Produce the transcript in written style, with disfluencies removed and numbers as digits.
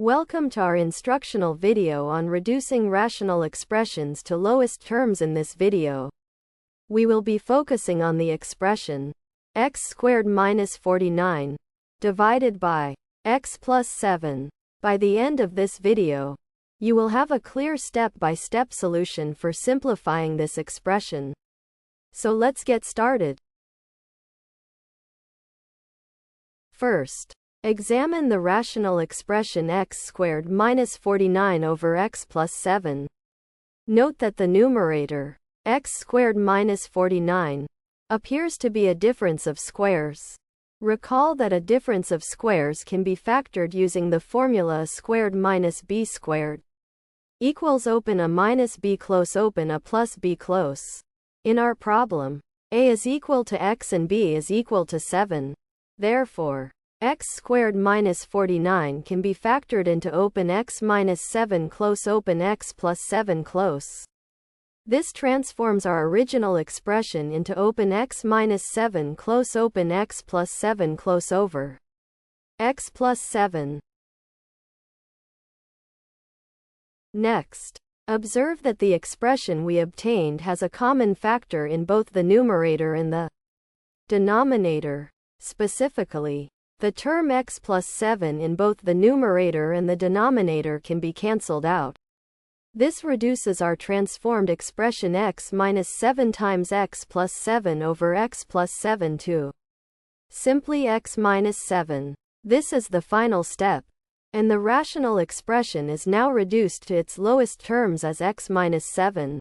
Welcome to our instructional video on reducing rational expressions to lowest terms. In this video, we will be focusing on the expression x squared minus 49 divided by x plus 7. By the end of this video, you will have a clear step-by-step solution for simplifying this expression. So let's get started. First, examine the rational expression x squared minus 49 over x plus 7. Note that the numerator, x squared minus 49, appears to be a difference of squares. Recall that a difference of squares can be factored using the formula a squared minus b squared equals open a minus b close open a plus b close. In our problem, a is equal to x and b is equal to 7. Therefore, x squared minus 49 can be factored into open x minus 7 close open x plus 7 close. This transforms our original expression into open x minus 7 close open x plus 7 close over x plus 7. Next, observe that the expression we obtained has a common factor in both the numerator and the denominator. Specifically, the term x plus 7 in both the numerator and the denominator can be cancelled out. This reduces our transformed expression x minus 7 times x plus 7 over x plus 7 to simply x minus 7. This is the final step, and the rational expression is now reduced to its lowest terms as x minus 7.